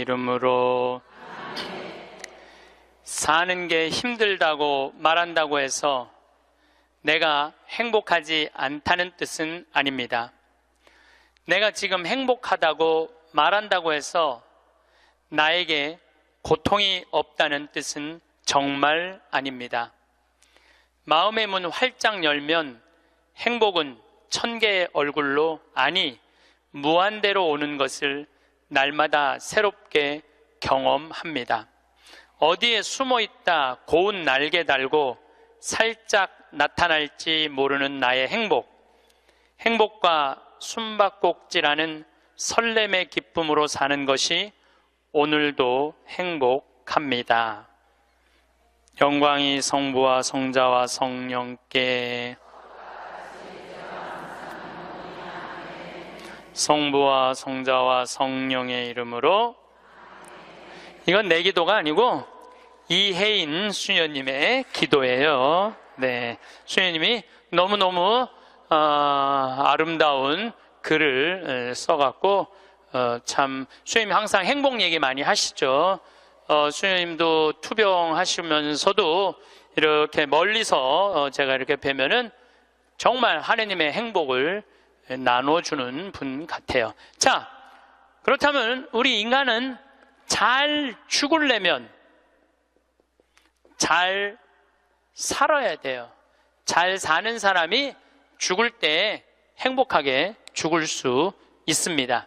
이름으로. 사는 게 힘들다고 말한다고 해서 내가 행복하지 않다는 뜻은 아닙니다. 내가 지금 행복하다고 말한다고 해서 나에게 고통이 없다는 뜻은 정말 아닙니다. 마음의 문 활짝 열면 행복은 1000개의 얼굴로, 아니 무한대로 오는 것을 날마다 새롭게 경험합니다. 어디에 숨어있다 고운 날개 달고 살짝 나타날지 모르는 나의 행복, 행복과 숨바꼭질하는 설렘의 기쁨으로 사는 것이 오늘도 행복합니다. 영광이 성부와 성자와 성령께. 성부와 성자와 성령의 이름으로. 이건 내 기도가 아니고 이혜인 수녀님의 기도예요. 네, 수녀님이 너무너무 아름다운 글을 써갖고 참 수녀님이 항상 행복 얘기 많이 하시죠. 수녀님도 투병하시면서도 이렇게 멀리서 제가 이렇게 뵈면은 정말 하느님의 행복을 나눠주는 분 같아요. 자, 그렇다면 우리 인간은 잘 죽으려면 잘 살아야 돼요. 잘 사는 사람이 죽을 때 행복하게 죽을 수 있습니다.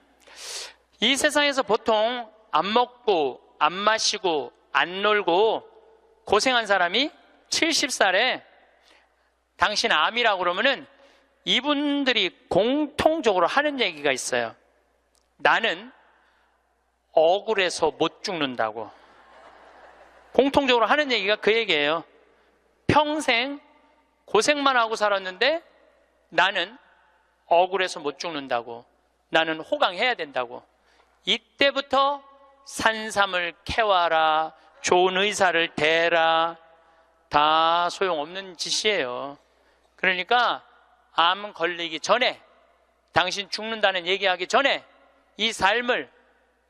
이 세상에서 보통 안 먹고 안 마시고 안 놀고 고생한 사람이 70살에 당신 암이라고 그러면은 이분들이 공통적으로 하는 얘기가 있어요. 나는 억울해서 못 죽는다고. 공통적으로 하는 얘기가 그 얘기예요. 평생 고생만 하고 살았는데 나는 억울해서 못 죽는다고. 나는 호강해야 된다고. 이때부터 산삼을 캐와라, 좋은 의사를 대라, 다 소용없는 짓이에요. 그러니까 암 걸리기 전에, 당신 죽는다는 얘기하기 전에 이 삶을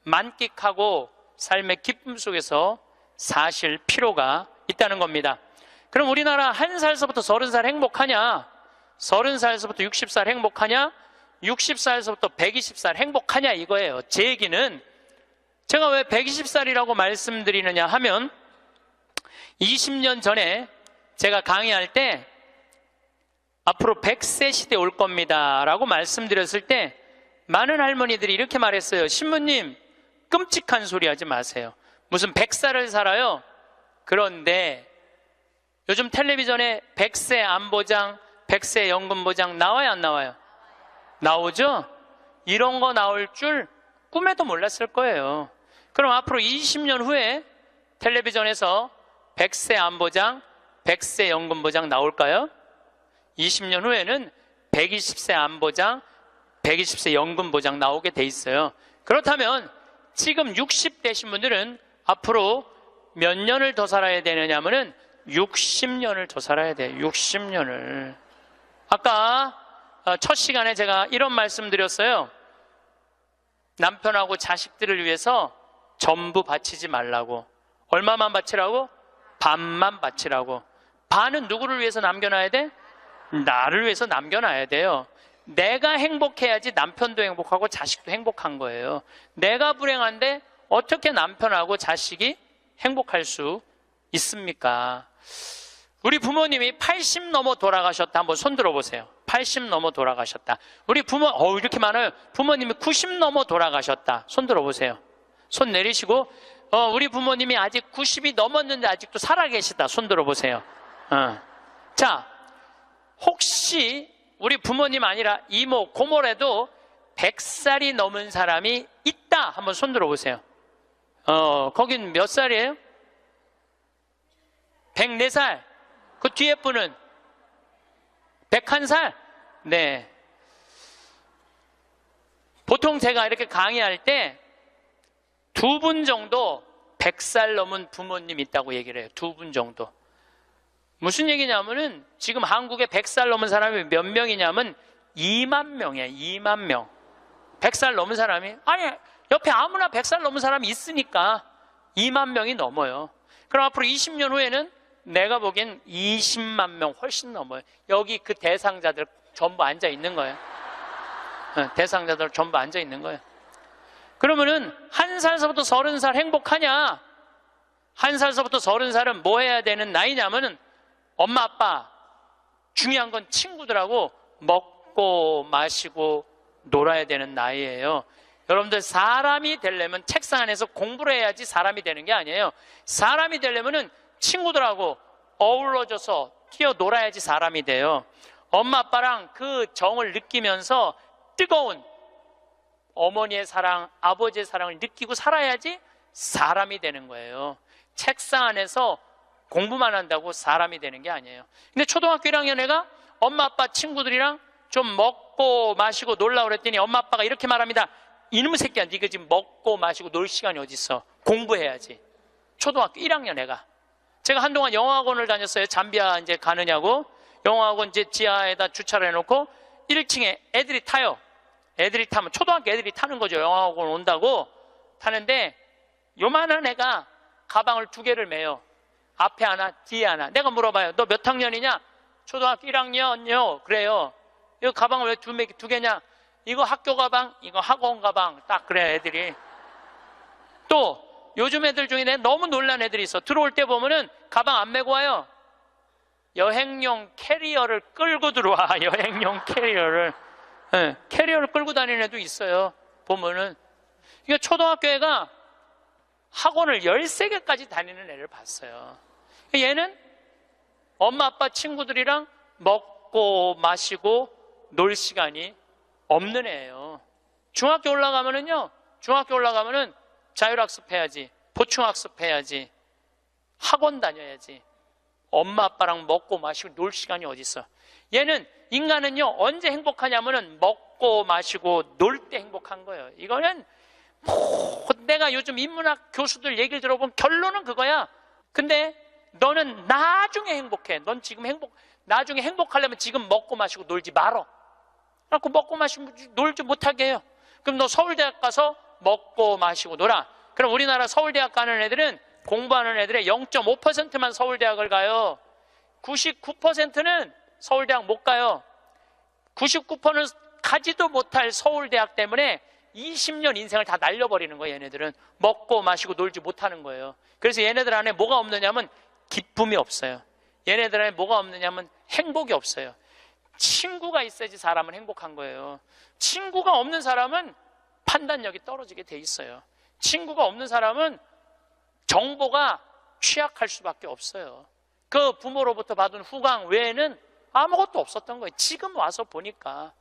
만끽하고 삶의 기쁨 속에서 사실 필요가 있다는 겁니다. 그럼 우리나라 1살서부터 30살 행복하냐? 30살서부터 60살 행복하냐? 60살서부터 120살 행복하냐 이거예요. 제 얘기는 제가 왜 120살이라고 말씀드리느냐 하면 20년 전에 제가 강의할 때 앞으로 100세 시대 올 겁니다 라고 말씀드렸을 때 많은 할머니들이 이렇게 말했어요. 신부님, 끔찍한 소리 하지 마세요. 무슨 100살을 살아요? 그런데 요즘 텔레비전에 100세 안보장, 100세 연금보장 나와요, 안 나와요? 나오죠? 이런 거 나올 줄 꿈에도 몰랐을 거예요. 그럼 앞으로 20년 후에 텔레비전에서 100세 안보장, 100세 연금보장 나올까요? 20년 후에는 120세 안보장, 120세 연금보장 나오게 돼 있어요. 그렇다면 지금 60대신 분들은 앞으로 몇 년을 더 살아야 되느냐면은 60년을 더 살아야 돼요. 60년을. 아까 첫 시간에 제가 이런 말씀 드렸어요. 남편하고 자식들을 위해서 전부 바치지 말라고. 얼마만 바치라고? 반만 바치라고. 반은 누구를 위해서 남겨놔야 돼? 나를 위해서 남겨놔야 돼요. 내가 행복해야지 남편도 행복하고 자식도 행복한 거예요. 내가 불행한데 어떻게 남편하고 자식이 행복할 수 있습니까? 우리 부모님이 80 넘어 돌아가셨다. 한번 손 들어보세요. 80 넘어 돌아가셨다. 우리 부모, 이렇게 많아요. 부모님이 90 넘어 돌아가셨다. 손 들어보세요. 손 내리시고, 우리 부모님이 아직 90이 넘었는데 아직도 살아계시다. 손 들어보세요. 자, 혹시 우리 부모님 아니라 이모, 고모라도 100살이 넘은 사람이 있다. 한번 손 들어보세요. 거긴 몇 살이에요? 104살. 그 뒤에 분은 101살? 네. 보통 제가 이렇게 강의할 때 2분 정도 100살 넘은 부모님 있다고 얘기를 해요. 2분 정도. 무슨 얘기냐면은 지금 한국에 100살 넘은 사람이 몇 명이냐면 2만 명이에요. 2만 명. 100살 넘은 사람이, 아니 옆에 아무나 100살 넘은 사람이 있으니까 2만 명이 넘어요. 그럼 앞으로 20년 후에는 내가 보기엔 20만 명 훨씬 넘어요. 여기 그 대상자들 전부 앉아 있는 거예요. 대상자들 전부 앉아 있는 거예요. 그러면은 1살서부터 30살 행복하냐? 1살서부터 30살은 뭐 해야 되는 나이냐면은 엄마 아빠 중요한 건 친구들하고 먹고 마시고 놀아야 되는 나이예요. 여러분들 사람이 되려면 책상 안에서 공부를 해야지 사람이 되는 게 아니에요. 사람이 되려면은 친구들하고 어우러져서 뛰어놀아야지 사람이 돼요. 엄마 아빠랑 그 정을 느끼면서 뜨거운 어머니의 사랑, 아버지의 사랑을 느끼고 살아야지 사람이 되는 거예요. 책상 안에서 공부만 한다고 사람이 되는 게 아니에요. 근데 초등학교 1학년 애가 엄마 아빠 친구들이랑 좀 먹고 마시고 놀라고 그랬더니 엄마 아빠가 이렇게 말합니다. 이놈의 새끼야, 네가 지금 먹고 마시고 놀 시간이 어디 있어? 공부해야지. 초등학교 1학년 애가. 제가 한동안 영어학원을 다녔어요. 잠비아 이제 가느냐고. 영어학원 이제 지하에다 주차를 해놓고 1층에 애들이 타요. 애들이 타면 초등학교 애들이 타는 거죠. 영어학원 온다고 타는데 요만한 애가 가방을 2개를 메요. 앞에 하나, 뒤에 하나. 내가 물어봐요. 너 몇 학년이냐? 초등학교 1학년요. 그래요. 이거 가방을 왜 2개냐? 이거 학교 가방, 이거 학원 가방. 딱 그래, 애들이. 또 요즘 애들 중에 내가 너무 놀란 애들이 있어. 들어올 때 보면은 가방 안 메고 와요. 여행용 캐리어를 끌고 들어와. 여행용 캐리어를. 네, 캐리어를 끌고 다니는 애도 있어요. 보면은. 이거 초등학교 애가 학원을 13개까지 다니는 애를 봤어요. 얘는 엄마 아빠 친구들이랑 먹고 마시고 놀 시간이 없는 애예요. 중학교 올라가면은요, 중학교 올라가면은 자율학습 해야지, 보충학습 해야지, 학원 다녀야지. 엄마 아빠랑 먹고 마시고 놀 시간이 어디 있어? 얘는 인간은요 언제 행복하냐면은 먹고 마시고 놀 때 행복한 거예요. 이거는 내가 요즘 인문학 교수들 얘기를 들어보면 결론은 그거야. 근데 너는 나중에 행복해. 넌 지금 나중에 행복하려면 지금 먹고 마시고 놀지 말어. 그래갖고 먹고 마시고 놀지 못하게 해요. 그럼 너 서울대학 가서 먹고 마시고 놀아. 그럼 우리나라 서울대학 가는 애들은 공부하는 애들의 0.5%만 서울대학을 가요. 99%는 서울대학 못 가요. 99%는 가지도 못할 서울대학 때문에 20년 인생을 다 날려버리는 거예요. 얘네들은 먹고 마시고 놀지 못하는 거예요. 그래서 얘네들 안에 뭐가 없느냐면 기쁨이 없어요. 얘네들 안에 뭐가 없느냐면 행복이 없어요. 친구가 있어야지 사람은 행복한 거예요. 친구가 없는 사람은 판단력이 떨어지게 돼 있어요. 친구가 없는 사람은 정보가 취약할 수밖에 없어요. 그 부모로부터 받은 후광 외에는 아무것도 없었던 거예요. 지금 와서 보니까.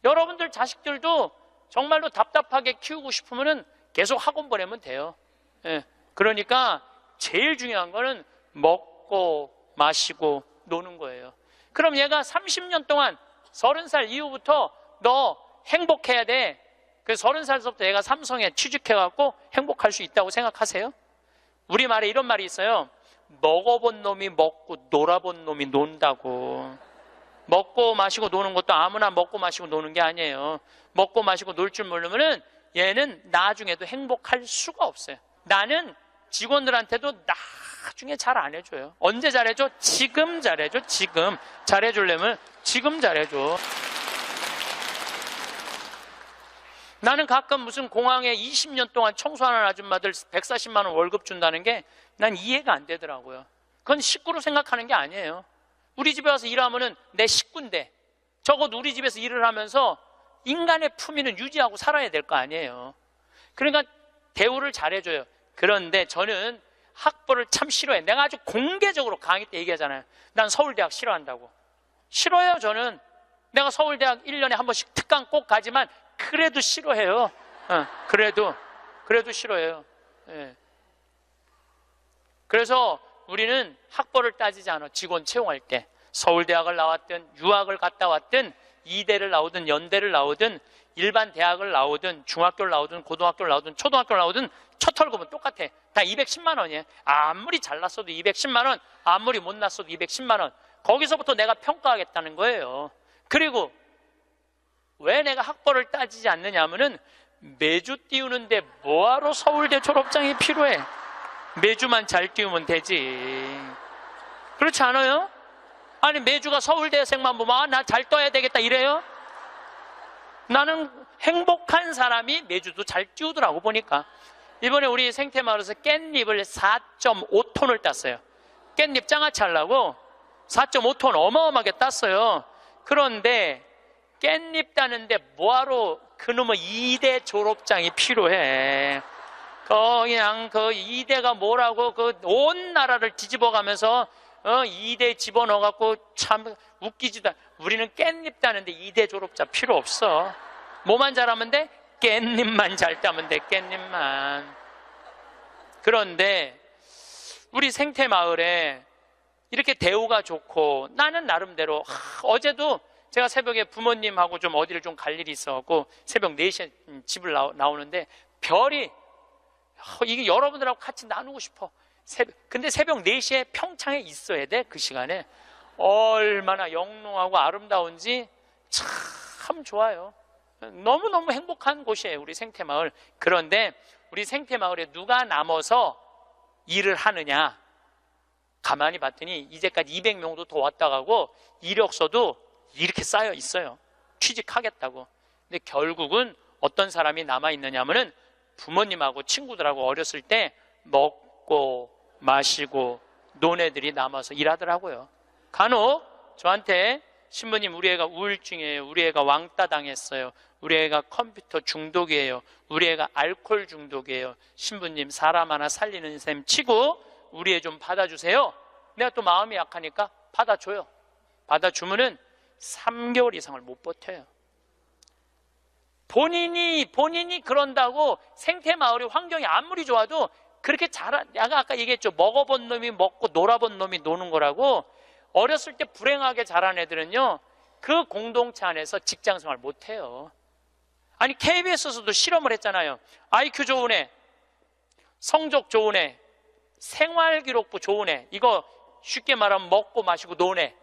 여러분들 자식들도 정말로 답답하게 키우고 싶으면 계속 학원 보내면 돼요. 예. 그러니까 제일 중요한 거는 먹고 마시고 노는 거예요. 그럼 얘가 30년 동안 30살 이후부터 너 행복해야 돼. 그래서 30살부터 얘가 삼성에 취직해갖고 행복할 수 있다고 생각하세요? 우리말에 이런 말이 있어요. 먹어본 놈이 먹고 놀아본 놈이 논다고. 먹고 마시고 노는 것도 아무나 먹고 마시고 노는 게 아니에요. 먹고 마시고 놀 줄 모르면은 얘는 나중에도 행복할 수가 없어요. 나는 직원들한테도 나중에 잘 안 해줘요. 언제 잘해줘? 지금 잘해줘. 지금 잘해주려면 지금 잘해줘. 나는 가끔 무슨 공항에 20년 동안 청소하는 아줌마들 140만 원 월급 준다는 게 난 이해가 안 되더라고요. 그건 식구로 생각하는 게 아니에요. 우리 집에 와서 일하면은 내 식구인데 적어도 우리 집에서 일을 하면서 인간의 품위는 유지하고 살아야 될 거 아니에요. 그러니까 대우를 잘해줘요. 그런데 저는 학벌을 참 싫어해. 내가 아주 공개적으로 강의 때 얘기하잖아요. 난 서울대학 싫어한다고. 싫어요. 저는 내가 서울대학 1년에 한 번씩 특강 꼭 가지만 그래도 싫어해요. 그래도 싫어해요. 예. 그래서 우리는 학벌을 따지지 않아. 직원 채용할 때 서울대학을 나왔든 유학을 갔다 왔든 이대를 나오든 연대를 나오든 일반 대학을 나오든 중학교를 나오든 고등학교를 나오든 초등학교를 나오든 첫 월급은 똑같아. 다 210만 원이에요. 아무리 잘났어도 210만 원, 아무리 못났어도 210만 원. 거기서부터 내가 평가하겠다는 거예요. 그리고 왜 내가 학벌을 따지지 않느냐 하면은 매주 띄우는데 뭐하러 서울대 졸업장이 필요해? 매주만 잘 띄우면 되지. 그렇지 않아요? 아니 매주가 서울대생만 보면 나 잘 떠야 되겠다 이래요? 나는 행복한 사람이 매주도 잘 띄우더라고 보니까. 이번에 우리 생태마을에서 깻잎을 4.5톤을 땄어요. 깻잎 장아찌 하려고 4.5톤 어마어마하게 땄어요. 그런데 깻잎 따는데 뭐하러 그놈의 2대 졸업장이 필요해. 그냥 그 2대가 뭐라고 그 온 나라를 뒤집어 가면서 2대 집어넣어갖고 참 웃기지도 않아. 우리는 깻잎 따는데 2대 졸업자 필요 없어. 뭐만 잘하면 돼? 깻잎만 잘 따면 돼. 깻잎만. 그런데 우리 생태마을에 이렇게 대우가 좋고 나는 나름대로 어제도 제가 새벽에 부모님하고 좀 어디를 좀 갈 일이 있어갖고 새벽 4시에 집을 나오는데 별이 이게 여러분들하고 같이 나누고 싶어. 근데 새벽 4시에 평창에 있어야 돼. 그 시간에 얼마나 영롱하고 아름다운지 참 좋아요. 너무너무 행복한 곳이에요 우리 생태마을. 그런데 우리 생태마을에 누가 남아서 일을 하느냐 가만히 봤더니 이제까지 200명도 더 왔다 가고 이력서도 이렇게 쌓여 있어요. 취직하겠다고. 근데 결국은 어떤 사람이 남아있느냐 하면은 부모님하고 친구들하고 어렸을 때 먹고 마시고 논 애들이 남아서 일하더라고요. 간혹 저한테 신부님 우리 애가 우울증이에요. 우리 애가 왕따 당했어요. 우리 애가 컴퓨터 중독이에요. 우리 애가 알코올 중독이에요. 신부님 사람 하나 살리는 셈 치고 우리 애 좀 받아주세요. 내가 또 마음이 약하니까 받아줘요. 받아주면은 3개월 이상을 못 버텨요. 본인이 그런다고 생태마을의 환경이 아무리 좋아도 그렇게 내가 아까 얘기했죠. 먹어본 놈이 먹고 놀아본 놈이 노는 거라고. 어렸을 때 불행하게 자란 애들은요 그 공동체 안에서 직장생활 못해요. 아니 KBS에서도 실험을 했잖아요. IQ 좋은 애, 성적 좋은 애, 생활기록부 좋은 애, 이거 쉽게 말하면 먹고 마시고 노는 애.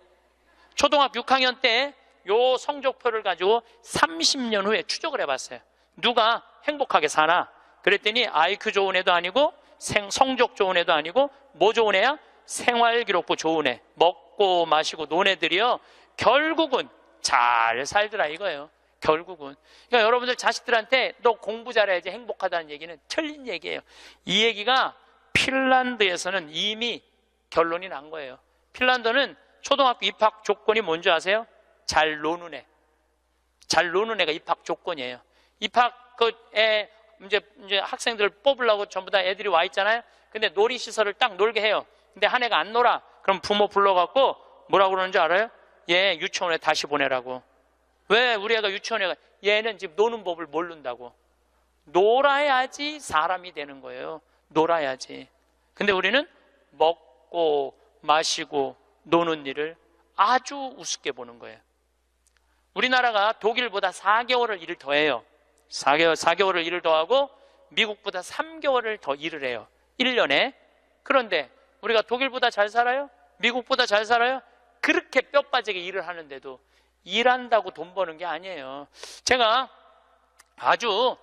초등학교 6학년 때 요 성적표를 가지고 30년 후에 추적을 해봤어요. 누가 행복하게 사나? 그랬더니 IQ 좋은 애도 아니고 성적 좋은 애도 아니고 뭐 좋은 애야? 생활기록부 좋은 애, 먹고 마시고 노는 애들이요 결국은 잘 살더라 이거예요. 결국은. 그러니까 여러분들 자식들한테 너 공부 잘해야지 행복하다는 얘기는 틀린 얘기예요. 이 얘기가 핀란드에서는 이미 결론이 난 거예요. 핀란드는 초등학교 입학 조건이 뭔지 아세요? 잘 노는 애. 잘 노는 애가 입학 조건이에요. 입학 이제 학생들 뽑으려고 전부 다 애들이 와 있잖아요. 근데 놀이시설을 딱 놀게 해요. 근데 한 애가 안 놀아. 그럼 부모 불러갖고 뭐라고 그러는지 알아요? 얘 유치원에 다시 보내라고. 왜 우리 애가 유치원에 가? 얘는 지금 노는 법을 모른다고. 놀아야지 사람이 되는 거예요. 놀아야지. 근데 우리는 먹고 마시고 노는 일을 아주 우습게 보는 거예요. 우리나라가 독일보다 4개월을 일을 더 해요. 4개월을 일을 더 하고 미국보다 3개월을 더 일을 해요. 1년에. 그런데 우리가 독일보다 잘 살아요? 미국보다 잘 살아요? 그렇게 뼈 빠지게 일을 하는데도 일한다고 돈 버는 게 아니에요. 제가 아주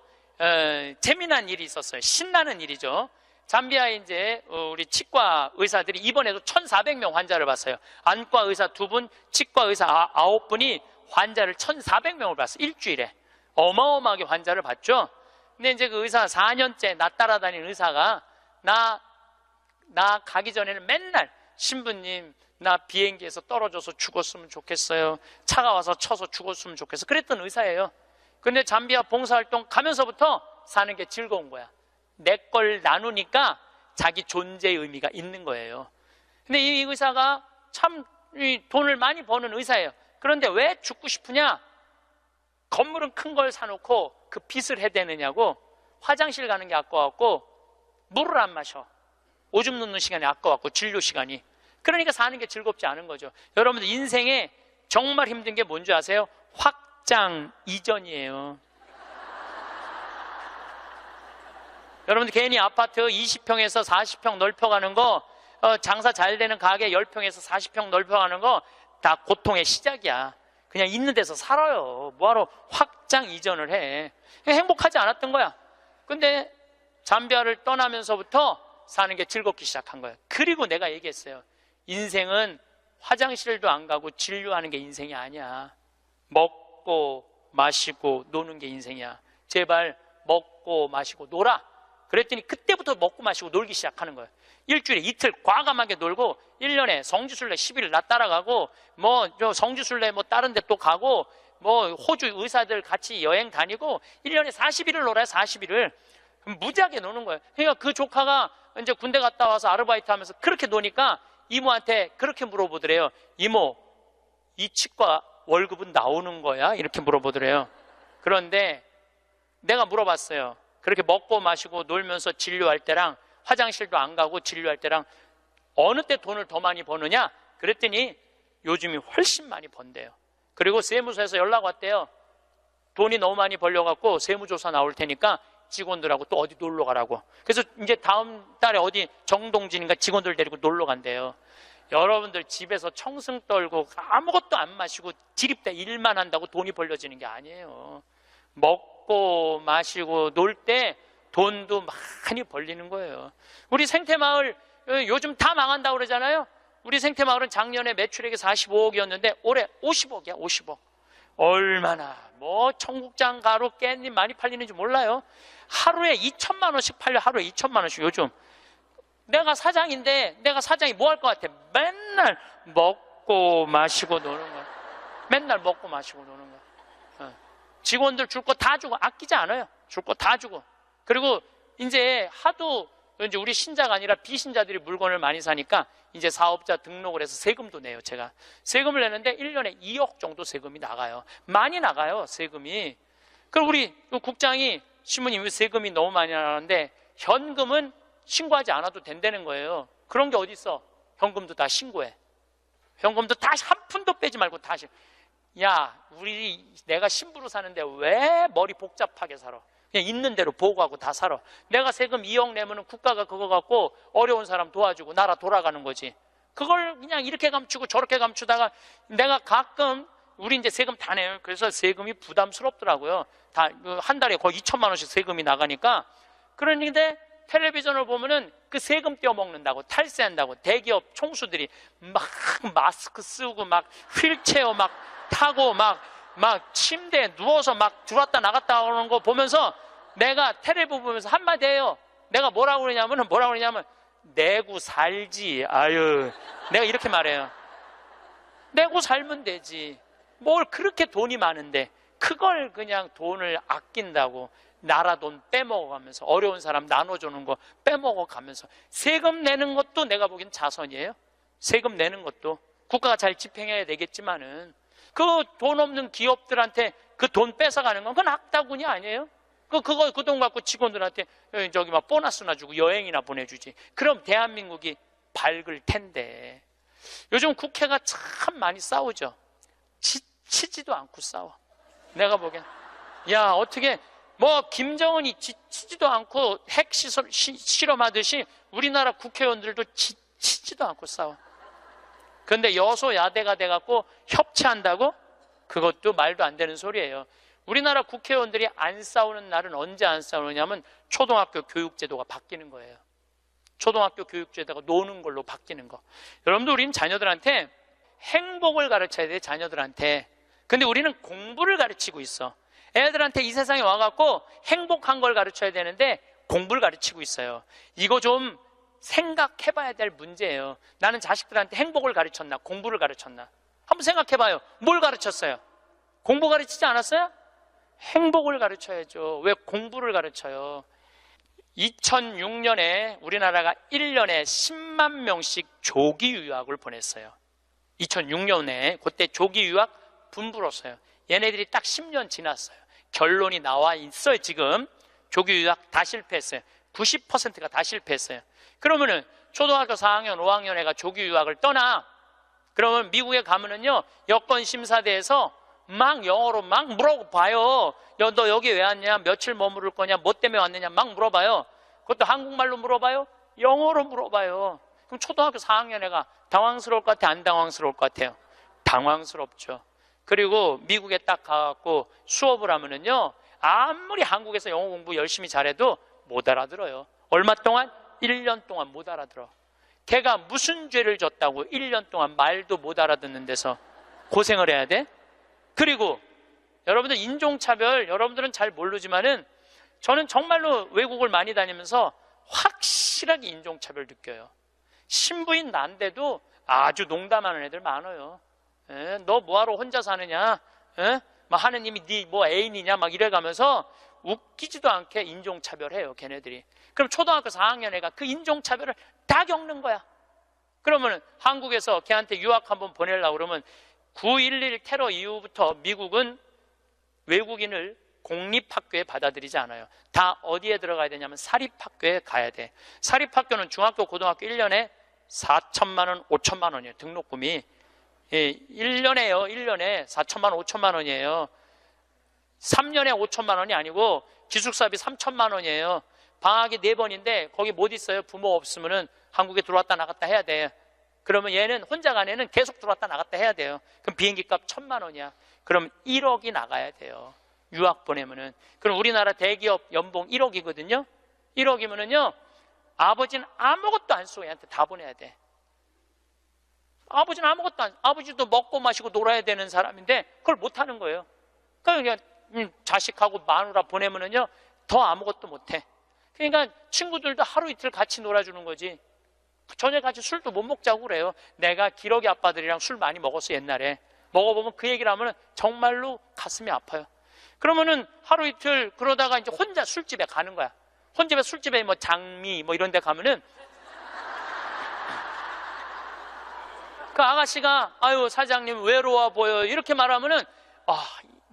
재미난 일이 있었어요. 신나는 일이죠. 잠비아에 이제 우리 치과 의사들이 이번에도 1,400명 환자를 봤어요. 안과 의사 2분, 치과 의사 9분이 환자를 1,400명을 봤어요. 일주일에. 어마어마하게 환자를 봤죠. 근데 이제 그 의사 4년째 나 따라다니는 의사가 나 가기 전에는 맨날 신부님 나 비행기에서 떨어져서 죽었으면 좋겠어요. 차가 와서 쳐서 죽었으면 좋겠어. 그랬던 의사예요. 근데 잠비아 봉사활동 가면서부터 사는 게 즐거운 거야. 내 걸 나누니까 자기 존재의 의미가 있는 거예요. 근데 이 의사가 참 돈을 많이 버는 의사예요. 그런데 왜 죽고 싶으냐? 건물은 큰 걸 사놓고 그 빚을 해대느냐고. 화장실 가는 게 아까워갖고 물을 안 마셔. 오줌 누는 시간이 아까워갖고 진료 시간이. 그러니까 사는 게 즐겁지 않은 거죠. 여러분들 인생에 정말 힘든 게 뭔지 아세요? 확장 이전이에요. 여러분들 괜히 아파트 20평에서 40평 넓혀가는 거, 장사 잘 되는 가게 10평에서 40평 넓혀가는 거 다 고통의 시작이야. 그냥 있는 데서 살아요. 뭐하러 확장 이전을 해. 행복하지 않았던 거야. 근데 잠비아를 떠나면서부터 사는 게 즐겁기 시작한 거예요. 그리고 내가 얘기했어요. 인생은 화장실도 안 가고 진료하는 게 인생이 아니야. 먹고 마시고 노는 게 인생이야. 제발 먹고 마시고 놀아. 그랬더니 그때부터 먹고 마시고 놀기 시작하는 거예요. 일주일에 이틀 과감하게 놀고 1년에 성지순례 10일 나 따라가고 뭐 성지순례 뭐 다른 데 또 가고 뭐 호주 의사들 같이 여행 다니고 1년에 40일을 놀아요. 40일을 무지하게 노는 거예요. 그러니까 그 조카가 이제 군대 갔다 와서 아르바이트 하면서 그렇게 노니까 이모한테 그렇게 물어보더래요. 이모, 이 치과 월급은 나오는 거야? 이렇게 물어보더래요. 그런데 내가 물어봤어요. 그렇게 먹고 마시고 놀면서 진료할 때랑 화장실도 안 가고 진료할 때랑 어느 때 돈을 더 많이 버느냐? 그랬더니 요즘이 훨씬 많이 번대요. 그리고 세무서에서 연락 왔대요. 돈이 너무 많이 벌려갖고 세무조사 나올 테니까 직원들하고 또 어디 놀러 가라고. 그래서 이제 다음 달에 어디 정동진인가 직원들 데리고 놀러 간대요. 여러분들 집에서 청승 떨고 아무것도 안 마시고 지립대 일만 한다고 돈이 벌려지는 게 아니에요. 먹고 마시고 놀 때 돈도 많이 벌리는 거예요. 우리 생태마을 요즘 다 망한다고 그러잖아요. 우리 생태마을은 작년에 매출액이 45억이었는데 올해 50억이야. 50억. 얼마나 뭐 청국장 가루 깻잎 많이 팔리는지 몰라요. 하루에 2천만 원씩 팔려. 하루에 2천만 원씩. 요즘 내가 사장인데 내가 사장이 뭐 할 것 같아? 맨날 먹고 마시고 노는 거야. 맨날 먹고 마시고 노는 거야. 직원들 줄 거 다 주고 아끼지 않아요. 줄 거 다 주고. 그리고 이제 하도 이제 우리 신자가 아니라 비신자들이 물건을 많이 사니까 이제 사업자 등록을 해서 세금도 내요. 제가 세금을 내는데 1년에 2억 정도 세금이 나가요. 많이 나가요, 세금이. 그럼 우리 국장이 신부님 왜 세금이 너무 많이 나가는데 현금은 신고하지 않아도 된다는 거예요. 그런 게 어디 있어? 현금도 다 신고해. 현금도 다 한 푼도 빼지 말고 다 야, 내가 신부로 사는데 왜 머리 복잡하게 살아? 그냥 있는 대로 보고하고 다 살아. 내가 세금 2억 내면은 국가가 그거 갖고 어려운 사람 도와주고 나라 돌아가는 거지. 그걸 그냥 이렇게 감추고 저렇게 감추다가 내가 가끔 우리 이제 세금 다 내요. 그래서 세금이 부담스럽더라고요. 다 한 달에 거의 2천만 원씩 세금이 나가니까. 그런데 텔레비전을 보면은 그 세금 떼어먹는다고 탈세한다고 대기업 총수들이 막 마스크 쓰고 막 휠체어 막 타고 막 침대에 누워서 막 들어왔다 나갔다 하는 거 보면서 내가 텔레비 보면서 한마디 해요. 내가 뭐라고 그러냐면 내고 살지. 아유, 내가 이렇게 말해요. 내고 살면 되지. 뭘 그렇게 돈이 많은데 그걸 그냥 돈을 아낀다고 나라 돈 빼먹어가면서 어려운 사람 나눠주는 거 빼먹어가면서 세금 내는 것도 내가 보기엔 자선이에요. 세금 내는 것도 국가가 잘 집행해야 되겠지만은 그 돈 없는 기업들한테 그 돈 뺏어가는 건 그건 악다군이 아니에요. 그 돈 갖고 직원들한테 저기 막 보너스나 주고 여행이나 보내주지. 그럼 대한민국이 밝을 텐데. 요즘 국회가 참 많이 싸우죠. 지치지도 않고 싸워. 내가 보기엔 야 어떻게 뭐 김정은이 지치지도 않고 핵 실험하듯이 우리나라 국회의원들도 지치지도 않고 싸워. 그런데 여소야대가 돼갖고 협치한다고? 그것도 말도 안 되는 소리예요. 우리나라 국회의원들이 안 싸우는 날은 언제 안 싸우느냐면 초등학교 교육제도가 바뀌는 거예요. 초등학교 교육제도가 노는 걸로 바뀌는 거. 여러분들 우리는 자녀들한테 행복을 가르쳐야 돼. 자녀들한테. 근데 우리는 공부를 가르치고 있어. 애들한테 이 세상에 와갖고 행복한 걸 가르쳐야 되는데 공부를 가르치고 있어요. 이거 좀 생각해봐야 될 문제예요. 나는 자식들한테 행복을 가르쳤나 공부를 가르쳤나 한번 생각해봐요. 뭘 가르쳤어요? 공부 가르치지 않았어요? 행복을 가르쳐야죠. 왜 공부를 가르쳐요? 2006년에 우리나라가 1년에 10만 명씩 조기 유학을 보냈어요. 2006년에 그때 조기 유학 분불었어요. 얘네들이 딱 10년 지났어요. 결론이 나와 있어요. 지금 조기 유학 다 실패했어요. 90%가 다 실패했어요. 그러면은 초등학교 4학년, 5학년 애가 조기 유학을 떠나. 그러면 미국에 가면은요 여권 심사대에서 막 영어로 막 물어봐요. 너 여기 왜 왔냐? 며칠 머무를 거냐? 뭐 때문에 왔느냐? 막 물어봐요. 그것도 한국말로 물어봐요? 영어로 물어봐요. 그럼 초등학교 4학년 애가 당황스러울 것 같아? 안 당황스러울 것 같아요? 당황스럽죠. 그리고 미국에 딱 가갖고 수업을 하면은요, 아무리 한국에서 영어 공부 열심히 잘해도 못 알아들어요. 얼마 동안? 1년 동안 못 알아들어. 걔가 무슨 죄를 졌다고 1년 동안 말도 못 알아듣는 데서 고생을 해야 돼? 그리고 여러분들 인종차별, 여러분들은 잘 모르지만은 저는 정말로 외국을 많이 다니면서 확실하게 인종차별 느껴요. 신부인 난데도 아주 농담하는 애들 많아요. 너 뭐하러 혼자 사느냐? 막 하느님이 네 뭐 애인이냐? 막 이래가면서 웃기지도 않게 인종차별해요, 걔네들이. 그럼 초등학교 4학년 애가 그 인종차별을 다 겪는 거야. 그러면 한국에서 걔한테 유학 한번 보내려고 그러면 9.11 테러 이후부터 미국은 외국인을 공립학교에 받아들이지 않아요. 다 어디에 들어가야 되냐면 사립학교에 가야 돼. 사립학교는 중학교, 고등학교 1년에 4천만 원, 5천만 원이에요. 등록금이. 1년에요. 1년에 4천만 원, 5천만 원이에요. 3년에 5천만 원이 아니고 기숙사비 3천만 원이에요. 방학이 4번인데 거기 못 있어요. 부모 없으면은 한국에 들어왔다 나갔다 해야 돼. 그러면 얘는 혼자 간 애는 계속 들어왔다 나갔다 해야 돼요. 그럼 비행기 값 1,000만 원이야. 그럼 1억이 나가야 돼요. 유학 보내면은. 그럼 우리나라 대기업 연봉 1억이거든요. 1억이면은요, 아버지는 아무것도 안 쓰고 얘한테 다 보내야 돼. 아버지는 아무것도 안, 아버지도 먹고 마시고 놀아야 되는 사람인데 그걸 못 하는 거예요. 그러니까 자식하고 마누라 보내면은요, 더 아무것도 못 해. 그러니까 친구들도 하루 이틀 같이 놀아주는 거지. 저녁 같이 술도 못 먹자고 그래요. 내가 기러기 아빠들이랑 술 많이 먹었어, 옛날에. 먹어보면 그 얘기를 하면 정말로 가슴이 아파요. 그러면은 하루 이틀 그러다가 이제 혼자 술집에 가는 거야. 혼자 술집에 뭐 장미 뭐 이런 데 가면은 그 아가씨가 아유 사장님 외로워 보여 이렇게 말하면은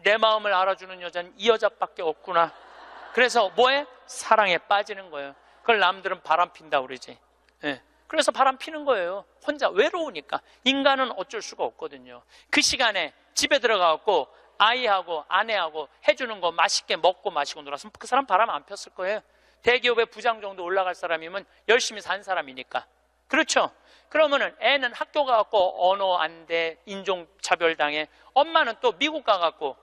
내 마음을 알아주는 여자는 이 여자밖에 없구나. 그래서 뭐해? 사랑에 빠지는 거예요. 그걸 남들은 바람 핀다 그러지. 예. 그래서 바람 피는 거예요. 혼자 외로우니까. 인간은 어쩔 수가 없거든요. 그 시간에 집에 들어가갖고 아이하고 아내하고 해주는 거 맛있게 먹고 마시고 놀았으면 그 사람 바람 안 폈을 거예요. 대기업의 부장 정도 올라갈 사람이면 열심히 산 사람이니까. 그렇죠? 그러면은 애는 학교 가갖고 언어 안 돼, 인종차별 당해. 엄마는 또 미국 가갖고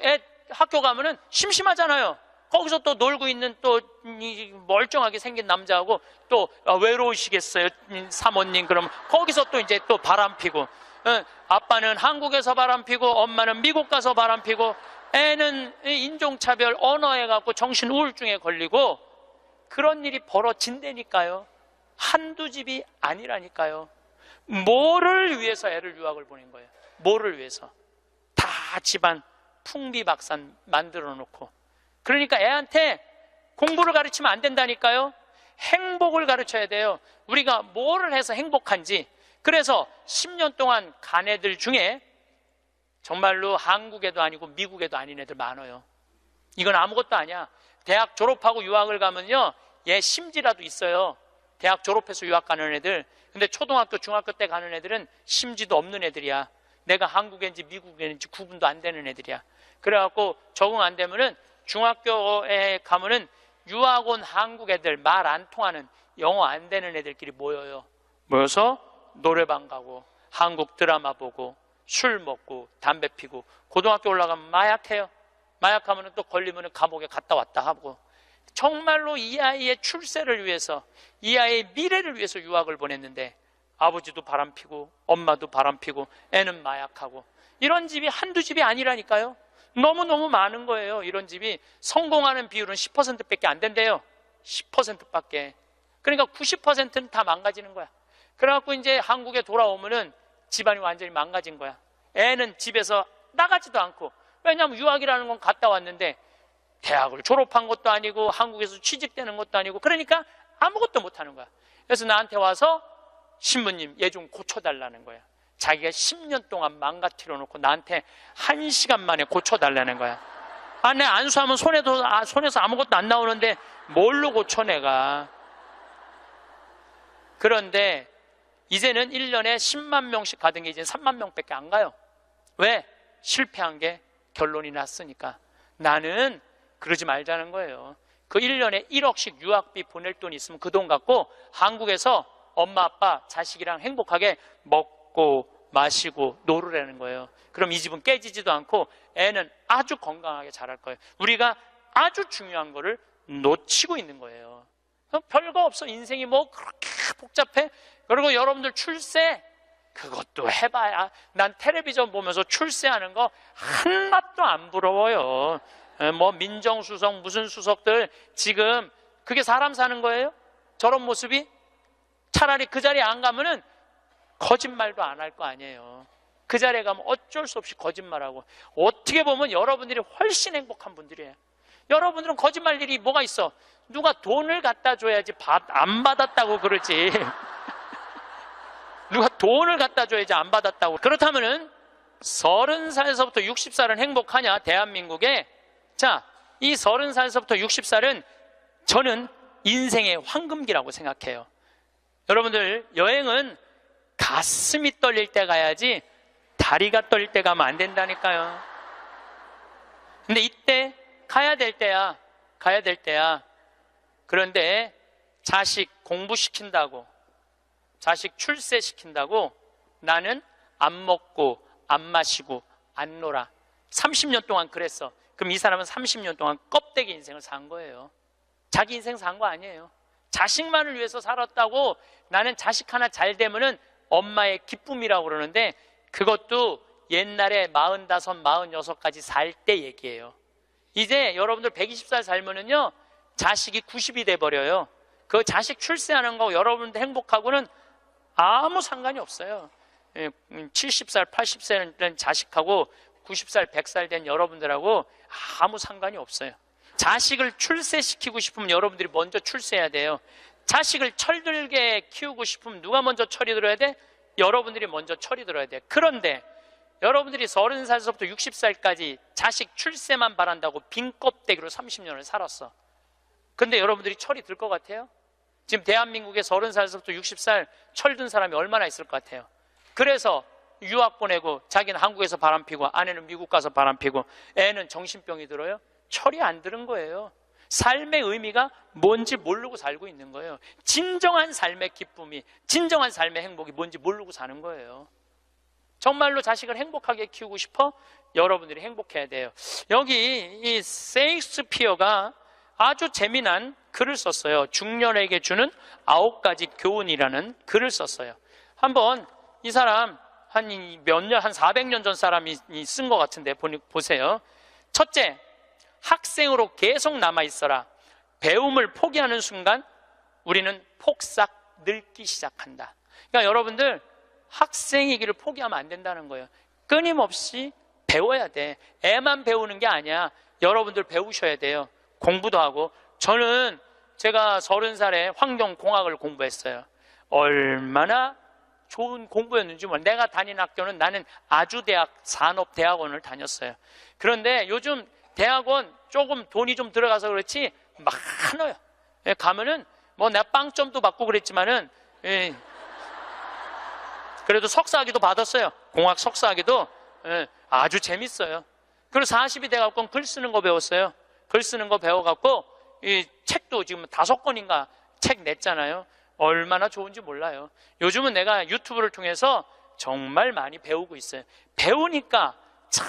애 학교 가면은 심심하잖아요. 거기서 또 놀고 있는 또 멀쩡하게 생긴 남자하고 또 외로우시겠어요, 사모님. 그러면 거기서 또 이제 또 바람 피고, 아빠는 한국에서 바람 피고 엄마는 미국 가서 바람 피고 애는 인종차별 언어에 갖고 정신 우울증에 걸리고 그런 일이 벌어진다니까요. 한두 집이 아니라니까요. 뭐를 위해서 애를 유학을 보낸 거예요? 뭐를 위해서? 다 집안 풍비박산 만들어 놓고. 그러니까 애한테 공부를 가르치면 안 된다니까요. 행복을 가르쳐야 돼요. 우리가 뭐를 해서 행복한지. 그래서 10년 동안 간 애들 중에 정말로 한국에도 아니고 미국에도 아닌 애들 많아요. 이건 아무것도 아니야. 대학 졸업하고 유학을 가면요, 얘 심지라도 있어요. 대학 졸업해서 유학 가는 애들. 근데 초등학교, 중학교 때 가는 애들은 심지도 없는 애들이야. 내가 한국인지 미국인지 구분도 안 되는 애들이야. 그래갖고 적응 안 되면은 중학교에 가면은 유학 온 한국 애들, 말 안 통하는 영어 안 되는 애들끼리 모여요. 모여서 노래방 가고 한국 드라마 보고 술 먹고 담배 피고 고등학교 올라가면 마약해요. 마약하면 또 걸리면 감옥에 갔다 왔다 하고. 정말로 이 아이의 출세를 위해서, 이 아이의 미래를 위해서 유학을 보냈는데 아버지도 바람피고 엄마도 바람피고 애는 마약하고. 이런 집이 한두 집이 아니라니까요. 너무너무 많은 거예요. 이런 집이. 성공하는 비율은 10%밖에 안 된대요. 10%밖에. 그러니까 90%는 다 망가지는 거야. 그래갖고 이제 한국에 돌아오면은 집안이 완전히 망가진 거야. 애는 집에서 나가지도 않고. 왜냐하면 유학이라는 건 갔다 왔는데 대학을 졸업한 것도 아니고 한국에서 취직되는 것도 아니고, 그러니까 아무것도 못하는 거야. 그래서 나한테 와서 신부님 얘 좀 고쳐달라는 거야. 자기가 10년 동안 망가뜨려 놓고 나한테 1시간 만에 고쳐달라는 거야. 내 안수하면 손에서 아무것도 안 나오는데 뭘로 고쳐 내가. 그런데 이제는 1년에 10만 명씩 가던 게 이제 3만 명밖에 안 가요. 왜? 실패한 게 결론이 났으니까. 나는 그러지 말자는 거예요. 그 1년에 1억씩 유학비 보낼 돈이 있으면 그 돈 갖고 한국에서 엄마 아빠 자식이랑 행복하게 먹고 마시고 놀으라는 거예요. 그럼 이 집은 깨지지도 않고 애는 아주 건강하게 자랄 거예요. 우리가 아주 중요한 거를 놓치고 있는 거예요. 별거 없어. 인생이 뭐 그렇게 복잡해? 그리고 여러분들 출세, 그것도 해봐야. 난 텔레비전 보면서 출세하는 거 한낱도 안 부러워요. 뭐 민정수석 무슨 수석들 지금 그게 사람 사는 거예요? 저런 모습이? 차라리 그 자리에 안 가면은 거짓말도 안 할 거 아니에요. 그 자리에 가면 어쩔 수 없이 거짓말하고. 어떻게 보면 여러분들이 훨씬 행복한 분들이에요. 여러분들은 거짓말 일이 뭐가 있어? 누가 돈을 갖다 줘야지 안 받았다고 그러지. 누가 돈을 갖다 줘야지 안 받았다고. 그렇다면은 30살에서부터 60살은 행복하냐? 대한민국에. 자, 이 30살에서부터 60살은 저는 인생의 황금기라고 생각해요. 여러분들, 여행은 가슴이 떨릴 때 가야지 다리가 떨릴 때 가면 안 된다니까요. 근데 이때 가야 될 때야. 가야 될 때야. 그런데 자식 공부시킨다고, 자식 출세시킨다고 나는 안 먹고 안 마시고 안 놀아. 30년 동안 그랬어. 그럼 이 사람은 30년 동안 껍데기 인생을 산 거예요. 자기 인생 산 거 아니에요. 자식만을 위해서 살았다고. 나는 자식 하나 잘 되면은 엄마의 기쁨이라고 그러는데 그것도 옛날에 45, 46까지 살 때 얘기예요. 이제 여러분들 120살 살면은요 자식이 90이 돼버려요. 그 자식 출세하는 거 여러분들 행복하고는 아무 상관이 없어요. 70살, 80살 된 자식하고 90살, 100살 된 여러분들하고 아무 상관이 없어요. 자식을 출세시키고 싶으면 여러분들이 먼저 출세해야 돼요. 자식을 철들게 키우고 싶으면 누가 먼저 철이 들어야 돼? 여러분들이 먼저 철이 들어야 돼. 그런데 여러분들이 30살에서부터 60살까지 자식 출세만 바란다고 빈 껍데기로 30년을 살았어. 근데 여러분들이 철이 들 것 같아요? 지금 대한민국에 30살에서부터 60살 철든 사람이 얼마나 있을 것 같아요? 그래서 유학 보내고 자기는 한국에서 바람피고 아내는 미국 가서 바람피고 애는 정신병이 들어요? 철이 안 드는 거예요. 삶의 의미가 뭔지 모르고 살고 있는 거예요. 진정한 삶의 기쁨이, 진정한 삶의 행복이 뭔지 모르고 사는 거예요. 정말로 자식을 행복하게 키우고 싶어? 여러분들이 행복해야 돼요. 여기 이 셰익스피어가 아주 재미난 글을 썼어요. 중년에게 주는 9가지 교훈이라는 글을 썼어요. 한번 이 사람 한 400년 전 사람이 쓴 것 같은데 보세요. 첫째, 학생으로 계속 남아있어라. 배움을 포기하는 순간 우리는 폭삭 늙기 시작한다. 그러니까 여러분들 학생이기를 포기하면 안 된다는 거예요. 끊임없이 배워야 돼. 애만 배우는 게 아니야. 여러분들 배우셔야 돼요. 공부도 하고. 저는 제가 30살에 환경공학을 공부했어요. 얼마나 좋은 공부였는지 몰라요. 내가 다닌 학교는 나는 아주대학 산업대학원을 다녔어요. 그런데 요즘 대학원 조금 돈이 좀 들어가서 그렇지 많아요. 가면은 뭐 내가 빵점도 받고 그랬지만은 그래도 석사학위도 받았어요. 공학 석사학위도 아주 재밌어요. 그리고 40이 돼갖고 글 쓰는 거 배웠어요. 글 쓰는 거 배워갖고 이 책도 지금 5권인가 책 냈잖아요. 얼마나 좋은지 몰라요. 요즘은 내가 유튜브를 통해서 정말 많이 배우고 있어요. 배우니까 참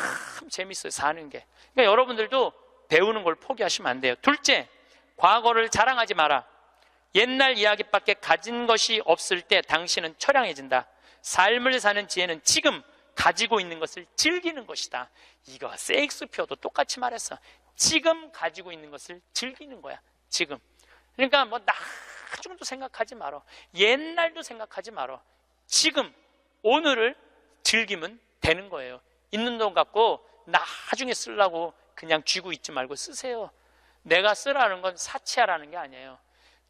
재밌어요, 사는 게. 그러니까 여러분들도 배우는 걸 포기하시면 안 돼요. 둘째, 과거를 자랑하지 마라. 옛날 이야기밖에 가진 것이 없을 때 당신은 처량해진다. 삶을 사는 지혜는 지금 가지고 있는 것을 즐기는 것이다. 이거 셰익스피어도 똑같이 말했어. 지금 가지고 있는 것을 즐기는 거야. 지금. 그러니까 뭐 나중도 생각하지 말어. 옛날도 생각하지 말어. 지금 오늘을 즐기면 되는 거예요. 있는 돈 갖고 나중에 쓰려고 그냥 쥐고 있지 말고 쓰세요. 내가 쓰라는 건 사치하라는 게 아니에요.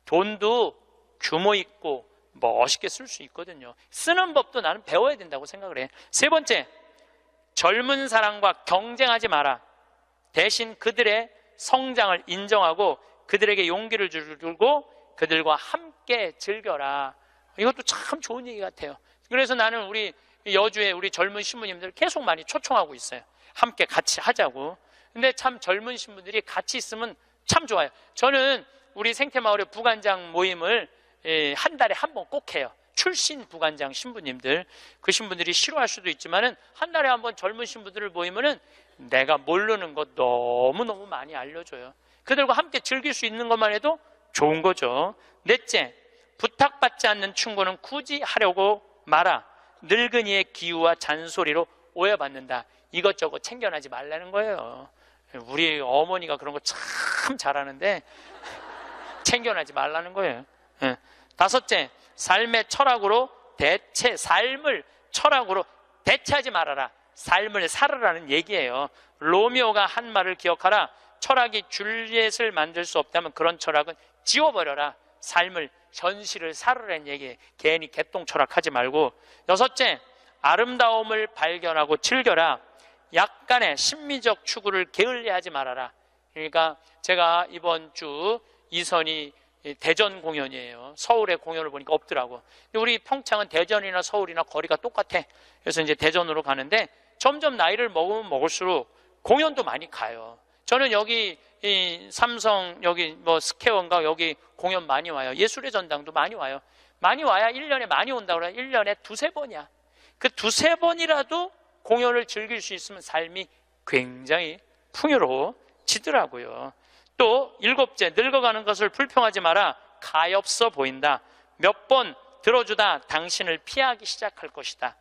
돈도 규모 있고 멋있게 쓸 수 있거든요. 쓰는 법도 나는 배워야 된다고 생각을 해. 세 번째, 젊은 사람과 경쟁하지 마라. 대신 그들의 성장을 인정하고 그들에게 용기를 주고 그들과 함께 즐겨라. 이것도 참 좋은 얘기 같아요. 그래서 나는 우리 여주에 우리 젊은 신부님들 계속 많이 초청하고 있어요. 함께 같이 하자고. 근데 참 젊은 신부들이 같이 있으면 참 좋아요. 저는 우리 생태마을의 부관장 모임을 한 달에 한 번 꼭 해요. 출신 부관장 신부님들, 그 신부들이 싫어할 수도 있지만은 한 달에 한 번 젊은 신부들을 모이면은 내가 모르는 것 너무너무 많이 알려줘요. 그들과 함께 즐길 수 있는 것만 해도 좋은 거죠. 넷째, 부탁받지 않는 충고는 굳이 하려고 마라. 늙은이의 기우와 잔소리로 오해받는다. 이것저것 챙겨나지 말라는 거예요. 우리 어머니가 그런 거 참 잘하는데 챙겨나지 말라는 거예요. 다섯째, 삶의 철학으로 삶을 철학으로 대체하지 말아라. 삶을 살으라는 얘기예요. 로미오가 한 말을 기억하라. 철학이 줄리엣을 만들 수 없다면 그런 철학은 지워버려라. 삶을, 현실을 살으라는 얘기예요. 괜히 개똥 철학하지 말고. 여섯째, 아름다움을 발견하고 즐겨라. 약간의 심미적 추구를 게을리하지 말아라. 그러니까 제가 이번 주 이선이 대전 공연이에요. 서울에 공연을 보니까 없더라고. 우리 평창은 대전이나 서울이나 거리가 똑같아. 그래서 이제 대전으로 가는데 점점 나이를 먹으면 먹을수록 공연도 많이 가요. 저는 여기 이 삼성 여기 뭐 스퀘어인가 여기 공연 많이 와요. 예술의 전당도 많이 와요. 많이 와야 1년에 많이 온다고 그래요. 1년에 두세 번이야. 그 두세 번이라도 공연을 즐길 수 있으면 삶이 굉장히 풍요로워지더라고요. 또 일곱째, 늙어가는 것을 불평하지 마라. 가엾어 보인다. 몇 번 들어주다 당신을 피하기 시작할 것이다.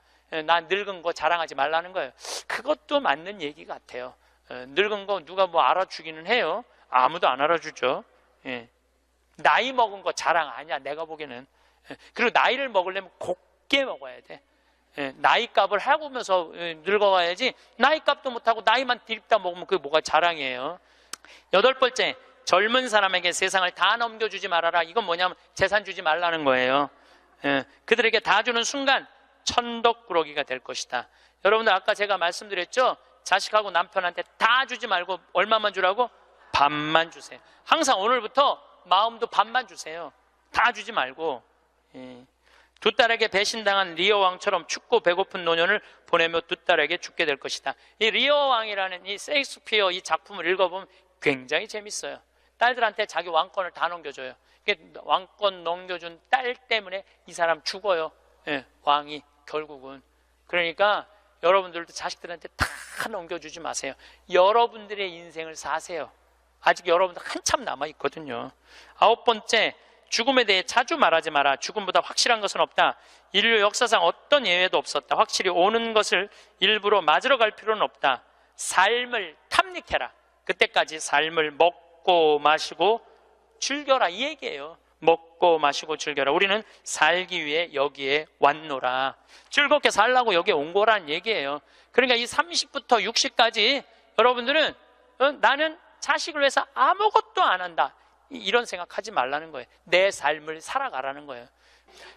나 늙은 거 자랑하지 말라는 거예요. 그것도 맞는 얘기 같아요. 늙은 거 누가 뭐 알아주기는 해요. 아무도 안 알아주죠. 나이 먹은 거 자랑 아니야, 내가 보기에는. 그리고 나이를 먹으려면 곱게 먹어야 돼. 나이값을 하고면서 늙어가야지. 나이값도 못하고 나이만 디립다 먹으면 그게 뭐가 자랑이에요. 여덟 번째, 젊은 사람에게 세상을 다 넘겨주지 말아라. 이건 뭐냐면 재산 주지 말라는 거예요. 그들에게 다 주는 순간 천덕꾸러기가 될 것이다. 여러분들 아까 제가 말씀드렸죠? 자식하고 남편한테 다 주지 말고 얼마만 주라고? 반만 주세요. 항상 오늘부터 마음도 반만 주세요. 다 주지 말고. 두 딸에게 배신당한 리어 왕처럼 춥고 배고픈 노년을 보내며 두 딸에게 죽게 될 것이다. 이 리어 왕이라는 이 셰익스피어 이 작품을 읽어보면 굉장히 재밌어요. 딸들한테 자기 왕권을 다 넘겨줘요. 왕권 넘겨준 딸 때문에 이 사람 죽어요. 왕이 결국은. 그러니까 여러분들도 자식들한테 다 넘겨주지 마세요. 여러분들의 인생을 사세요. 아직 여러분들 한참 남아있거든요. 아홉 번째, 죽음에 대해 자주 말하지 마라. 죽음보다 확실한 것은 없다. 인류 역사상 어떤 예외도 없었다. 확실히 오는 것을 일부러 맞으러 갈 필요는 없다. 삶을 탐닉해라. 그때까지 삶을 먹고 마시고 즐겨라, 이 얘기예요. 먹고 마시고 즐겨라. 우리는 살기 위해 여기에 왔노라. 즐겁게 살라고 여기에 온 거란 얘기예요. 그러니까 이 30부터 60까지 여러분들은 나는 자식을 위해서 아무것도 안 한다, 이런 생각하지 말라는 거예요. 내 삶을 살아가라는 거예요.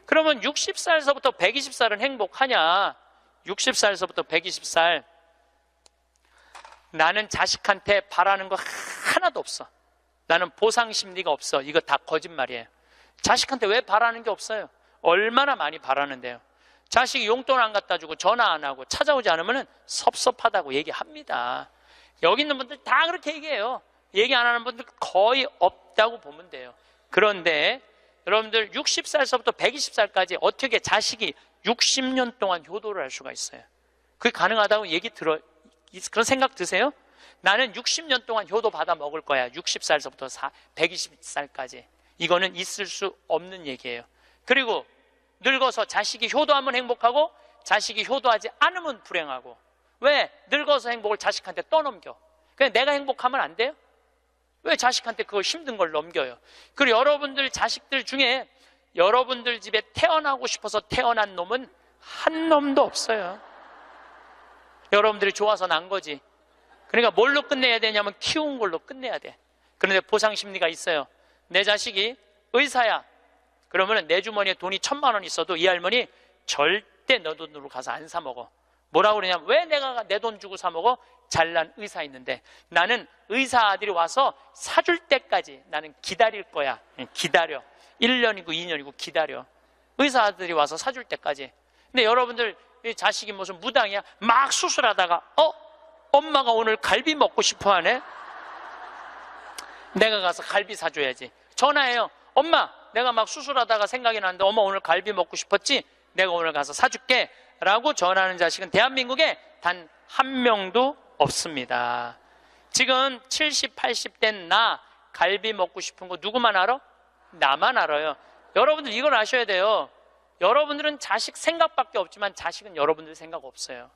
그러면 60살서부터 120살은 행복하냐? 60살서부터 120살 나는 자식한테 바라는 거 하나도 없어. 나는 보상 심리가 없어. 이거 다 거짓말이에요. 자식한테 왜 바라는 게 없어요? 얼마나 많이 바라는데요. 자식이 용돈 안 갖다 주고 전화 안 하고 찾아오지 않으면 섭섭하다고 얘기합니다. 여기 있는 분들 다 그렇게 얘기해요. 얘기 안 하는 분들 거의 없다고 보면 돼요. 그런데 여러분들 60살서부터 120살까지 어떻게 자식이 60년 동안 효도를 할 수가 있어요? 그게 가능하다고 그런 생각 드세요? 나는 60년 동안 효도 받아 먹을 거야. 60살서부터 120살까지. 이거는 있을 수 없는 얘기예요. 그리고 늙어서 자식이 효도하면 행복하고 자식이 효도하지 않으면 불행하고. 왜? 늙어서 행복을 자식한테 떠넘겨. 그냥 내가 행복하면 안 돼요? 왜 자식한테 그걸 힘든 걸 넘겨요? 그리고 여러분들 자식들 중에 여러분들 집에 태어나고 싶어서 태어난 놈은 한 놈도 없어요. 여러분들이 좋아서 난 거지. 그러니까 뭘로 끝내야 되냐면 키운 걸로 끝내야 돼. 그런데 보상 심리가 있어요. 내 자식이 의사야. 그러면 내 주머니에 돈이 1,000만 원 있어도 이 할머니 절대 너 돈으로 가서 안 사 먹어. 뭐라고 그러냐면 왜 내가 내 돈 주고 사 먹어? 잘난 의사 있는데. 나는 의사 아들이 와서 사줄 때까지 나는 기다릴 거야. 기다려. 1년이고 2년이고 기다려. 의사 아들이 와서 사줄 때까지. 근데 여러분들 자식이 무슨 무당이야? 막 수술하다가 엄마가 오늘 갈비 먹고 싶어 하네? 내가 가서 갈비 사줘야지. 전화해요. 엄마, 내가 막 수술하다가 생각이 나는데 엄마 오늘 갈비 먹고 싶었지? 내가 오늘 가서 사줄게 라고 전하는 자식은 대한민국에 단 한 명도 없습니다. 지금 70, 80된 나 갈비 먹고 싶은 거 누구만 알아? 나만 알아요. 여러분들 이걸 아셔야 돼요. 여러분들은 자식 생각밖에 없지만 자식은 여러분들 생각 없어요.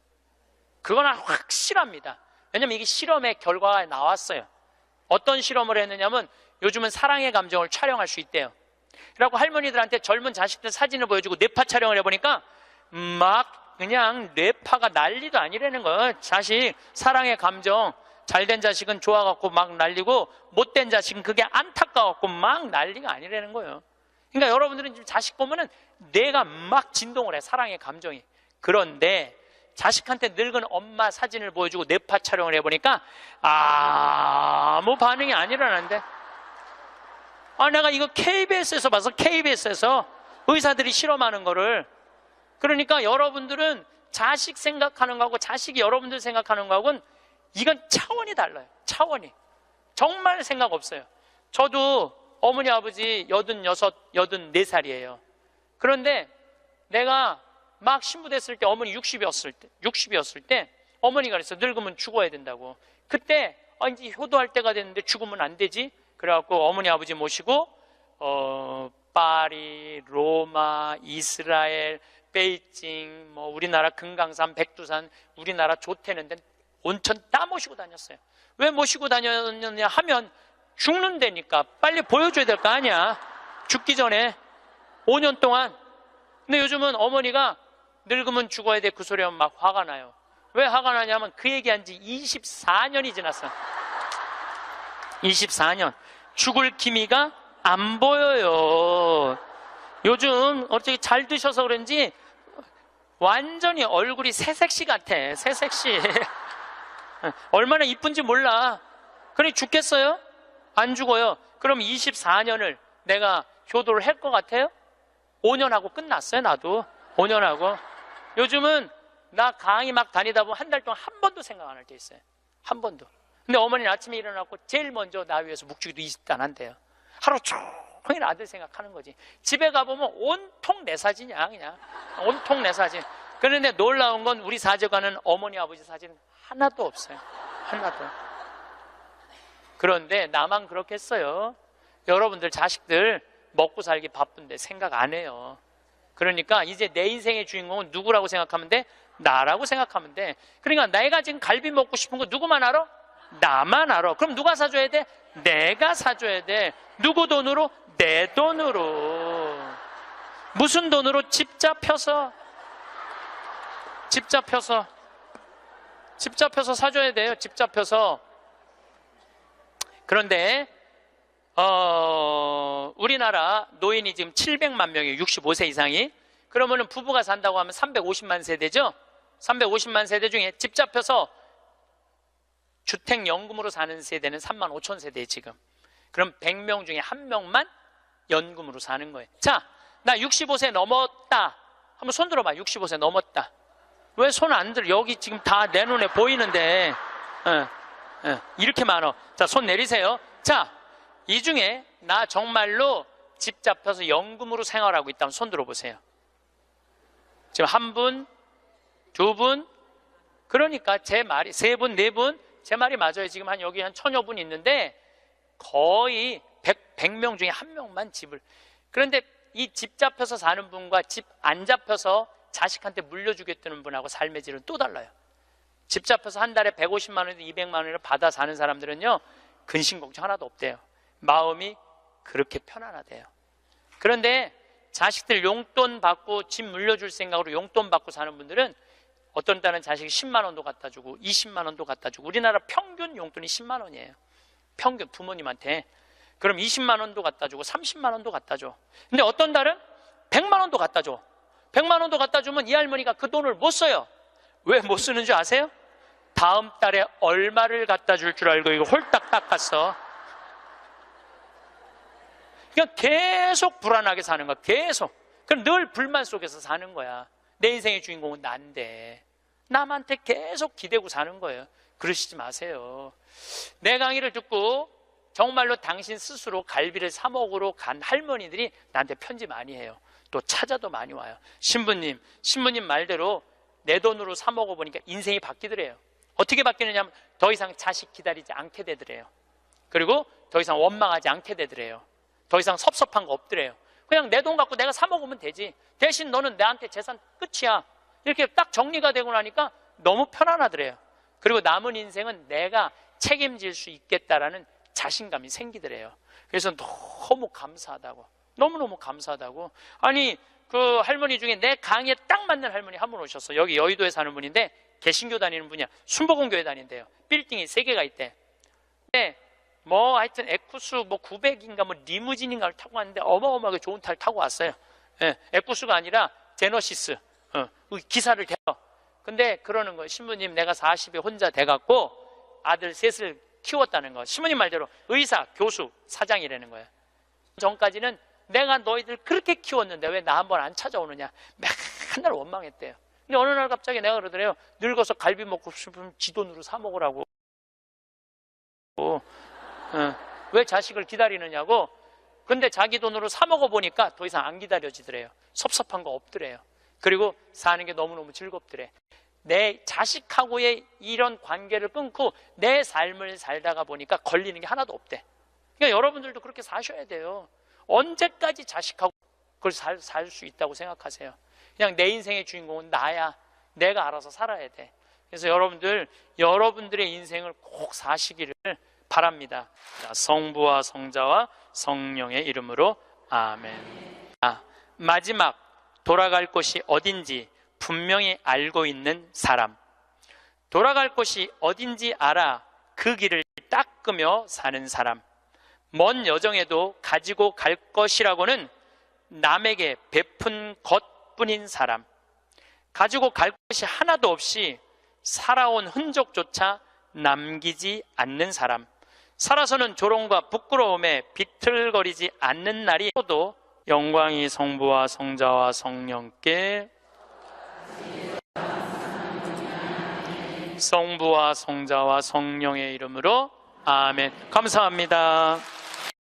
그건 확실합니다. 왜냐면 이게 실험의 결과가 나왔어요. 어떤 실험을 했느냐면 요즘은 사랑의 감정을 촬영할 수 있대요. 그래갖고 할머니들한테 젊은 자식들 사진을 보여주고 뇌파 촬영을 해보니까 막 그냥 뇌파가 난리도 아니라는 거예요. 자식 사랑의 감정, 잘된 자식은 좋아갖고 막 난리고 못된 자식은 그게 안타까워갖고 막 난리가 아니라는 거예요. 그러니까 여러분들은 지금 자식 보면은 뇌가 막 진동을 해, 사랑의 감정이. 그런데 자식한테 늙은 엄마 사진을 보여주고 뇌파 촬영을 해보니까 아무 반응이 안 일어나는데, 내가 이거 KBS에서 봐서, KBS에서 의사들이 실험하는 거를. 그러니까 여러분들은 자식 생각하는 거하고 자식이 여러분들 생각하는 거하고는 이건 차원이 달라요. 차원이. 정말 생각 없어요. 저도 어머니 아버지 86, 84살이에요. 그런데 내가 막 신부됐을 때 어머니 60이었을 때 어머니가 그랬어. 늙으면 죽어야 된다고. 그때 이제 효도할 때가 됐는데 죽으면 안 되지. 그래갖고 어머니 아버지 모시고 파리, 로마, 이스라엘, 베이징, 뭐 우리나라 금강산, 백두산, 우리나라 좋대는 데 온천 다 모시고 다녔어요. 왜 모시고 다녔느냐 하면 죽는다니까. 빨리 보여줘야 될 거 아니야. 죽기 전에 5년 동안. 근데 요즘은 어머니가 늙으면 죽어야 돼 그 소리 하면 막 화가 나요. 왜 화가 나냐면 그 얘기한 지 24년이 지났어. 24년. 죽을 기미가 안 보여요. 요즘 어떻게 잘 드셔서 그런지 완전히 얼굴이 새색시 같아. 새색시. 얼마나 이쁜지 몰라. 그러니 죽겠어요? 안 죽어요. 그럼 24년을 내가 효도를 할 것 같아요? 5년 하고 끝났어요. 나도 5년 하고. 요즘은 나 강의 막 다니다 보면 한 달 동안 한 번도 생각 안 할 때 있어요. 한 번도. 근데 어머니는 아침에 일어나고 제일 먼저 나 위해서 묵주기도 20단 한대요. 하루 종일 아들 생각하는 거지. 집에 가보면 온통 내 사진이야. 그냥 온통 내 사진. 그런데 놀라운 건 우리 사제관은 어머니 아버지 사진 하나도 없어요. 하나도. 그런데 나만 그렇겠어요? 여러분들 자식들 먹고 살기 바쁜데 생각 안 해요. 그러니까 이제 내 인생의 주인공은 누구라고 생각하면 돼? 나라고 생각하면 돼. 그러니까 내가 지금 갈비 먹고 싶은 거 누구만 알아? 나만 알아. 그럼 누가 사줘야 돼? 내가 사줘야 돼. 누구 돈으로? 내 돈으로. 무슨 돈으로? 집 잡혀서 사줘야 돼요. 집 잡혀서. 그런데 우리나라 노인이 지금 700만 명이에요. 65세 이상이. 그러면은 부부가 산다고 하면 350만 세대죠. 350만 세대 중에 집 잡혀서 주택연금으로 사는 세대는 3만 5천 세대에 지금. 그럼 100명 중에 1명만 연금으로 사는 거예요. 자, 나 65세 넘었다. 한번 손 들어봐. 65세 넘었다. 왜 손 안 들어? 여기 지금 다 내 눈에 보이는데. 이렇게 많어. 자, 손 내리세요. 자, 이 중에 나 정말로 집 잡혀서 연금으로 생활하고 있다면 손 들어보세요. 지금 한 분, 두 분, 그러니까 제 말이 세 분, 네 분, 제 말이 맞아요. 지금 여기 한 1000여 분 있는데 거의 100명 중에 1명만 집을. 그런데 이 집 잡혀서 사는 분과 집 안 잡혀서 자식한테 물려주겠다는 분하고 삶의 질은 또 달라요. 집 잡혀서 한 달에 150만 원에서 200만 원을 받아 사는 사람들은요, 근심 걱정 하나도 없대요. 마음이 그렇게 편안하대요. 그런데 자식들 용돈 받고 집 물려줄 생각으로 용돈 받고 사는 분들은 어떤 딸은 자식이 10만 원도 갖다 주고 20만 원도 갖다 주고. 우리나라 평균 용돈이 10만 원이에요. 평균 부모님한테. 그럼 20만 원도 갖다 주고 30만 원도 갖다 줘. 근데 어떤 달은 100만 원도 갖다 줘. 100만 원도 갖다 주면 이 할머니가 그 돈을 못 써요. 왜 못 쓰는 줄 아세요? 다음 달에 얼마를 갖다 줄 줄 알고 이거 홀딱 닦았어. 그냥 계속 불안하게 사는 거야. 계속. 그럼 늘 불만 속에서 사는 거야. 내 인생의 주인공은 난데 남한테 계속 기대고 사는 거예요. 그러시지 마세요. 내 강의를 듣고 정말로 당신 스스로 갈비를 사 먹으러 간 할머니들이 나한테 편지 많이 해요. 또 찾아도 많이 와요. 신부님 말대로 내 돈으로 사 먹어보니까 인생이 바뀌더래요. 어떻게 바뀌느냐면 더 이상 자식 기다리지 않게 되더래요. 그리고 더 이상 원망하지 않게 되더래요. 더 이상 섭섭한 거 없더래요. 그냥 내 돈 갖고 내가 사 먹으면 되지. 대신 너는 나한테 재산 끝이야. 이렇게 딱 정리가 되고 나니까 너무 편안하더래요. 그리고 남은 인생은 내가 책임질 수 있겠다라는 자신감이 생기더래요. 그래서 너무 감사하다고, 너무너무 감사하다고. 아니, 그 할머니 중에 내 강의에 딱 맞는 할머니 한 분 오셨어. 여기 여의도에 사는 분인데 개신교 다니는 분이야. 순복음교회 다닌대요. 빌딩이 3개가 있대. 근데 뭐 하여튼 에쿠스 뭐 900인가 뭐 리무진인가를 타고 왔는데 어마어마하게 좋은 차를 타고 왔어요. 예, 에쿠스가 아니라 제너시스. 기사를 대요. 근데 그러는 거예요. 신부님, 내가 40에 혼자 돼갖고 아들 셋을 키웠다는 거. 신부님 말대로 의사, 교수, 사장이라는 거예요. 전까지는 내가 너희들 그렇게 키웠는데 왜 나 한번 안 찾아오느냐, 맨날 원망했대요. 근데 어느 날 갑자기 내가 그러더래요. 늙어서 갈비 먹고 싶으면 지 돈으로 사 먹으라고. 왜 자식을 기다리느냐고. 근데 자기 돈으로 사 먹어보니까 더 이상 안 기다려지더래요. 섭섭한 거 없더래요. 그리고 사는 게 너무너무 즐겁더래. 내 자식하고의 이런 관계를 끊고 내 삶을 살다가 보니까 걸리는 게 하나도 없대. 그러니까 여러분들도 그렇게 사셔야 돼요. 언제까지 자식하고 그걸 살 수 있다고 생각하세요? 그냥 내 인생의 주인공은 나야. 내가 알아서 살아야 돼. 그래서 여러분들의 인생을 꼭 사시기를 바랍니다. 성부와 성자와 성령의 이름으로 아멘. 마지막, 돌아갈 곳이 어딘지 분명히 알고 있는 사람. 돌아갈 곳이 어딘지 알아 그 길을 닦으며 사는 사람. 먼 여정에도 가지고 갈 것이라고는 남에게 베푼 것뿐인 사람. 가지고 갈 것이 하나도 없이 살아온 흔적조차 남기지 않는 사람. 살아서는 조롱과 부끄러움에 비틀거리지 않는 날이 오도 영광이 성부와 성자와 성령께, 성부와 성자와 성령의 이름으로 아멘. 감사합니다.